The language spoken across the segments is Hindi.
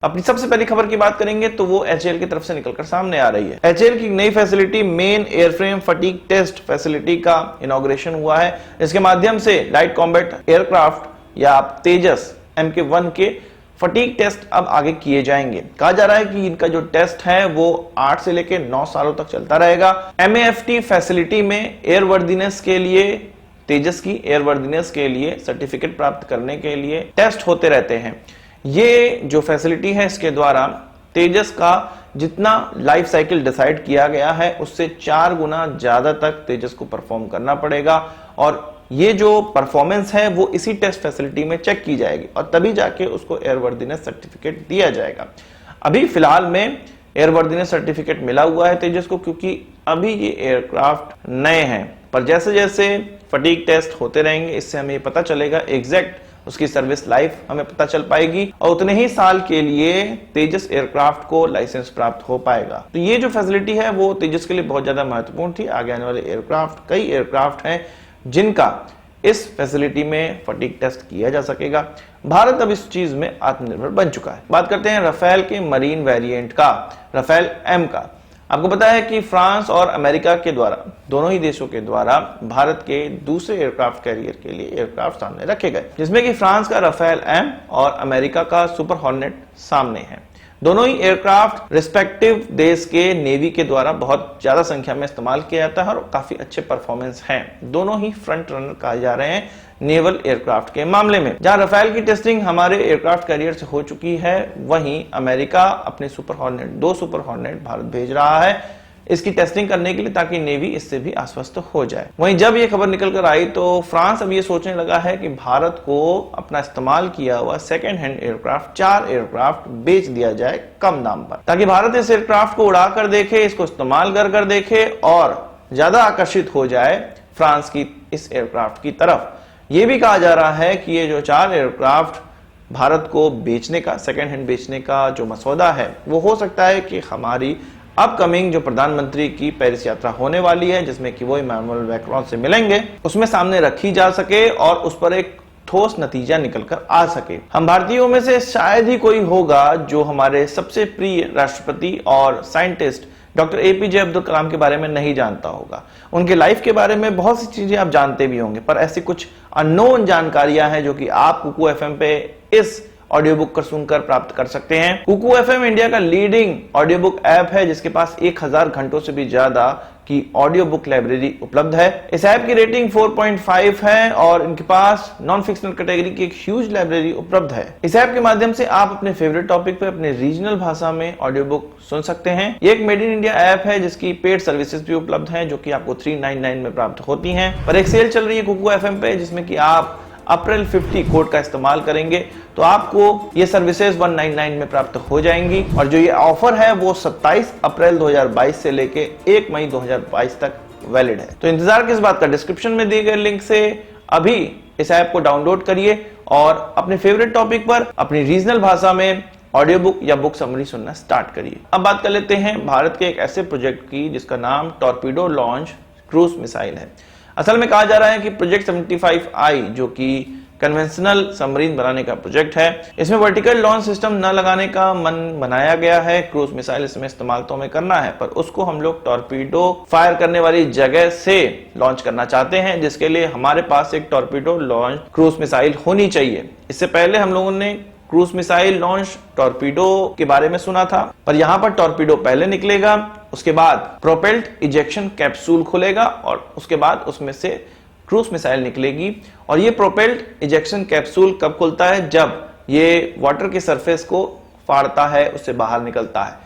अपनी सबसे पहली खबर की बात करेंगे तो वो एचएएल की तरफ से निकलकर सामने आ रही है। एचएएल की नई facility main airframe fatigue test facility का इनॉग्रेशन हुआ है। इसके माध्यम से लाइट कॉम्बैट एयरक्राफ्ट या तेजस MK1 के फटीग टेस्ट अब आगे किए जाएंगे। कहा जा रहा है कि इनका जो टेस्ट है वो 8 से लेकर 9 सालों तक चलता रहेगा। MAFT फैसिलिटी में एयरवर्दीनेस के लिए, तेजस की एयरवर्दीनेस के लिए सर्टिफिकेट प्राप्त करने के लिए टेस्ट होते रहते हैं। ये जो फैसिलिटी है इसके द्वारा तेजस का जितना लाइफ साइकिल डिसाइड किया गया है उससे 4 गुना ज्यादा तक तेजस को परफॉर्म करना पड़ेगा और ये जो परफॉर्मेंस है वो इसी टेस्ट फैसिलिटी में चेक की जाएगी और तभी जाके उसको एयरवर्दीनेस सर्टिफिकेट दिया जाएगा। अभी फिलहाल में एयरवर्दीनेस सर्टिफिकेट मिला हुआ है तेजस को क्योंकि अभी ये एयरक्राफ्ट नए हैं, पर जैसे जैसे फटीग टेस्ट होते रहेंगे इससे हमें पता चलेगा एग्जैक्ट उसकी सर्विस लाइफ हमें पता चल पाएगी और उतने ही साल के लिए तेजस एयरक्राफ्ट को लाइसेंस प्राप्त हो पाएगा। तो ये जो फैसिलिटी है वो तेजस के लिए बहुत ज्यादा महत्वपूर्ण थी। आगे आने वाले एयरक्राफ्ट, कई एयरक्राफ्ट हैं जिनका इस फैसिलिटी में फटीग टेस्ट किया जा सकेगा। भारत अब इस चीज में आत्मनिर्भर बन चुका है। बात करते हैं राफेल के मरीन वेरिएंट का, राफेल M का। आपको पता है कि फ्रांस और अमेरिका के द्वारा, दोनों ही देशों के द्वारा भारत के दूसरे एयरक्राफ्ट कैरियर के लिए एयरक्राफ्ट सामने रखे गए, जिसमें कि फ्रांस का राफेल M और अमेरिका का सुपर हॉर्नेट सामने है। दोनों ही एयरक्राफ्ट रिस्पेक्टिव देश के नेवी के द्वारा बहुत ज्यादा संख्या में इस्तेमाल किया जाता है और काफी अच्छे परफॉर्मेंस हैं। दोनों ही फ्रंट रनर कहे जा रहे हैं नेवल एयरक्राफ्ट के मामले में। जहां राफेल की टेस्टिंग हमारे एयरक्राफ्ट कैरियर से हो चुकी है, वहीं अमेरिका अपने super hornet, 2 super hornet Bharat भेज रहा है इसकी टेस्टिंग करने के लिए ताकि नेवी इससे भी आश्वस्त हो जाए। वहीं जब ये खबर निकल कर आई तो फ्रांस अब ये सोचने लगा है कि भारत को अपना इस्तेमाल किया हुआ सेकेंड हैंड एयरक्राफ्ट, 4 एयरक्राफ्ट बेच दिया जाए कम दाम पर, ताकि भारत इस एयरक्राफ्ट को उड़ा कर देखे, इसको इस्तेमाल कर देखे और ज्यादा आकर्षित हो जाए फ्रांस की इस एयरक्राफ्ट की तरफ। यह भी कहा जा रहा है कि ये जो 4 एयरक्राफ्ट भारत को बेचने का, सेकेंड हैंड बेचने का जो मसौदा है वो हो सकता है कि हमारी अपकमिंग जो प्रधानमंत्री की पेरिस यात्रा होने वाली है, जिसमें कि वो इमैनुअल मैक्रोन से मिलेंगे, उसमें सामने रखी जा सके और उस पर एक ठोस नतीजा निकलकर आ सके। हम भारतीयों में से शायद ही कोई होगा जो हमारे सबसे प्रिय राष्ट्रपति और scientist doctor APJ Abdul Kalam के बारे में नहीं जानता होगा। उनके लाइफ के बारे में बहुत सी चीजें आप जानते भी होंगे, पर ऐसी कुछ अननोन जानकारियां हैं जो कि आप कुकू FM पे इस ऑडियो बुक कर सुनकर प्राप्त कर सकते हैं। कुकू FM इंडिया का लीडिंग ऑडियो बुक ऐप है जिसके पास 1000 घंटों से भी ज्यादा की ऑडियो बुक लाइब्रेरी उपलब्ध है। इस ऐप की रेटिंग 4.5 है और इनके पास नॉन फिक्शनल कैटेगरी की एक ह्यूज लाइब्रेरी उपलब्ध है। इस ऐप के माध्यम से आप अपने फेवरेट टॉपिक पे अपने रीजनल भाषा में ऑडियो बुक सुन सकते हैं। ये एक मेड इन इंडिया ऐप है जिसकी पेड सर्विसेज भी उपलब्ध हैं जो कि आपको 399 में प्राप्त होती हैं। पर एक सेल चल रही है कुकू FM पे जिसमें कि आप अप्रैल 50 कोड का इस्तेमाल करेंगे तो आपको ये सर्विसेज 199 में प्राप्त हो जाएंगी और जो ये ऑफर है वो 27 अप्रैल 2022 से लेके 1 मई 2022 तक वैलिड है। तो इंतजार किस बात का, डिस्क्रिप्शन में दिए गए लिंक से अभी इस ऐप को डाउनलोड करिए और अपने फेवरेट टॉपिक पर अपनी रीजनल भाषा में ऑडियो बुक या बुक समरी सुनना स्टार्ट करिए। अब बात कर लेते हैं भारत के एक ऐसे प्रोजेक्ट की जिसका नाम टॉर्पीडो लॉन्च क्रूज मिसाइल है। असल में कहा जा रहा है कि प्रोजेक्ट 75I जो कि कन्वेंशनल सबमरीन बनाने का प्रोजेक्ट है, इसमें वर्टिकल लॉन्च सिस्टम न लगाने का मन बनाया गया है। क्रूज मिसाइल इसमें इस्तेमाल तो हमें करना है पर उसको हम लोग टॉर्पीडो फायर करने वाली जगह से लॉन्च करना चाहते हैं, जिसके लिए हमारे पास एक टॉर्पीडो लॉन्च क्रूज मिसाइल होनी चाहिए। इससे पहले हम लोगों ने क्रूज मिसाइल लॉन्च टॉर्पीडो के बारे में सुना था, पर यहां पर टॉर्पीडो पहले निकलेगा, उसके बाद प्रोपेल्ड इजेक्शन कैप्सूल खुलेगा और उसके बाद उसमें से क्रूज मिसाइल निकलेगी। और ये प्रोपेल्ड इजेक्शन कैप्सूल कब खुलता है? जब ये वाटर के सरफेस को फाड़ता है, उससे बाहर निकलता है,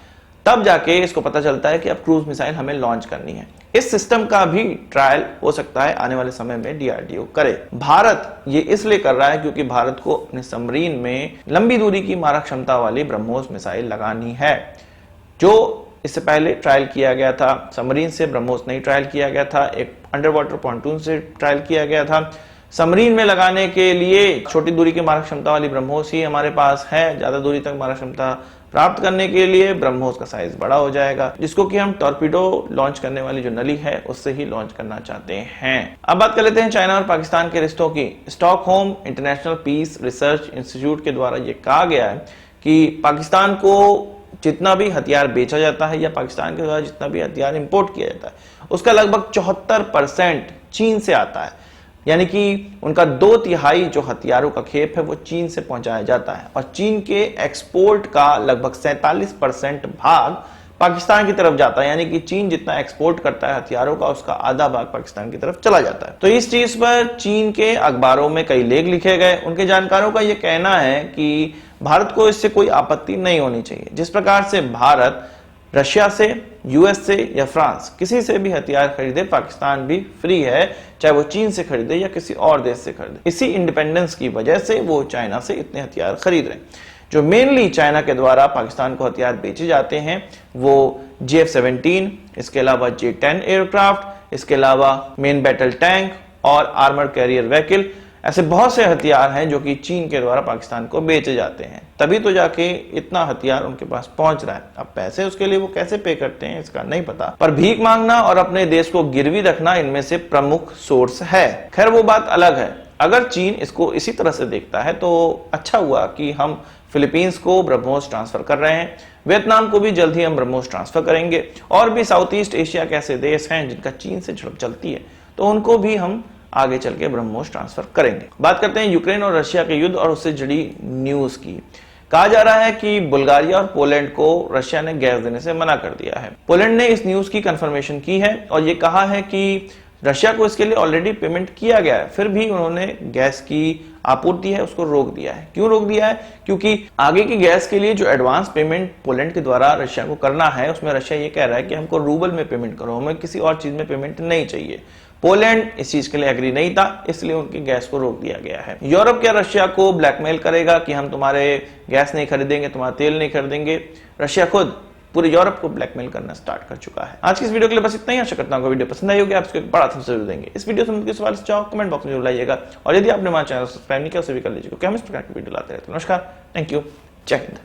तब जाके इसको पता चलता है कि अब क्रूज मिसाइल हमें लॉन्च करनी है। इस सिस्टम का भी ट्रायल हो सकता है आने वाले समय में DRDO करे। भारत ये इसलिए कर रहा है क्योंकि भारत को अपने सबमरीन में लंबी दूरी की मारक क्षमता वाली ब्रह्मोस मिसाइल लगानी है। जो इससे पहले ट्रायल किया गया था सबमरीन से, ब्रह्मोस नहीं ट्रायल किया गया था, एक अंडर वाटर पॉन्टून से ट्रायल किया गया था। सबमरीन में लगाने के लिए छोटी दूरी की मारक क्षमता वाली ब्रह्मोस ही हमारे पास है। ज्यादा दूरी तक मारक क्षमता प्राप्त करने के लिए ब्रह्मोस का साइज बड़ा हो जाएगा, जिसको कि हम टॉर्पीडो लॉन्च करने वाली जो नली है उससे ही लॉन्च करना चाहते हैं। अब बात कर लेते हैं चाइना और पाकिस्तान के रिश्तों की। Stockholm International Peace Research Institute के द्वारा ये कहा गया है कि पाकिस्तान को जितना भी हथियार बेचा जाता है या पाकिस्तान के द्वारा जितना भी हथियार इंपोर्ट किया जाता है उसका लगभग 74% चीन से आता है। यानी कि उनका 2/3 जो हथियारों का खेप है वो चीन से पहुंचाया जाता है और चीन के एक्सपोर्ट का लगभग 47% भाग पाकिस्तान की तरफ जाता है। यानी कि चीन जितना एक्सपोर्ट करता है हथियारों का उसका आधा भाग पाकिस्तान की तरफ चला जाता है। तो इस चीज पर चीन के अखबारों में कई लेख लिखे गए। उनके जानकारों का यह कहना है कि भारत को इससे कोई आपत्ति नहीं होनी चाहिए। जिस प्रकार से भारत रशिया से, यूएस से या फ्रांस किसी से भी हथियार खरीदे, पाकिस्तान भी फ्री है, चाहे वो चीन से खरीदे या किसी और देश से खरीदे। इसी इंडिपेंडेंस की वजह से वो चाइना से इतने हथियार खरीद रहे हैं। जो मेनली चाइना के द्वारा पाकिस्तान को हथियार बेचे जाते हैं वो JF-17, इसके अलावा J-10 एयरक्राफ्ट, इसके अलावा मेन बैटल टैंक और आर्मर कैरियर व्हीकल, ऐसे बहुत से हथियार हैं जो कि चीन के द्वारा पाकिस्तान को बेचे जाते हैं। तभी तो जाके इतना हथियार उनके पास पहुंच रहा है। अब पैसे उसके लिए वो कैसे पे करते हैं इसका नहीं पता, पर भीख मांगना और अपने देश को गिरवी रखना इनमें से प्रमुख सोर्स है। खैर वो बात अलग है। अगर चीन इसको इसी तरह से देखता है तो अच्छा हुआ कि हम फिलीपींस को ब्रह्मोस ट्रांसफर कर रहे हैं, वियतनाम को भी जल्द ही हम ब्रह्मोस ट्रांसफर करेंगे, और भी साउथ ईस्ट एशिया के ऐसे देश हैं जिनका चीन से झड़प चलती है तो उनको भी हम आगे चल के ब्रह्मोस ट्रांसफर करेंगे। बात करते हैं यूक्रेन और रशिया के युद्ध और उससे जुड़ी न्यूज की। कहा जा रहा है कि बुल्गारिया और पोलैंड को रशिया ने गैस देने से मना कर दिया है। पोलैंड ने इस न्यूज की कंफर्मेशन की है और ये कहा है कि रशिया को इसके लिए ऑलरेडी पेमेंट किया गया है, फिर भी उन्होंने गैस की आपूर्ति है उसको रोक दिया है। क्यों रोक दिया है? क्योंकि आगे की गैस के लिए जो एडवांस पेमेंट पोलैंड के द्वारा रशिया को करना है उसमें रशिया ये कह रहा है कि हमको रूबल में पेमेंट करो, हमें किसी और चीज में पेमेंट नहीं चाहिए। पोलैंड इस चीज के लिए एग्री नहीं था, इसलिए उनकी गैस को रोक दिया गया है। यूरोप क्या रशिया को ब्लैकमेल करेगा कि हम तुम्हारे गैस नहीं खरीदेंगे, तुम्हारा तेल नहीं खरीदेंगे? रशिया खुद पूरे यूरोप को ब्लैकमेल करना स्टार्ट कर चुका है। आज की इस वीडियो के लिए बस इतना ही। आशा करता हूं वीडियो पसंद आई होगी, आप इसको एक बड़ा थम्स अप जरूर देंगे। इस वीडियो से मुझे सवाल चाहो कमेंट बॉक्स में जरूर लाइएगा और यदि आपने हमारे चैनल सब्सक्राइब नहीं किया उसे भी कर लीजिएगा क्योंकि हम इस प्रकार की वीडियो लाते रहते हैं। नमस्कार, थैंक यू, जय हिंद।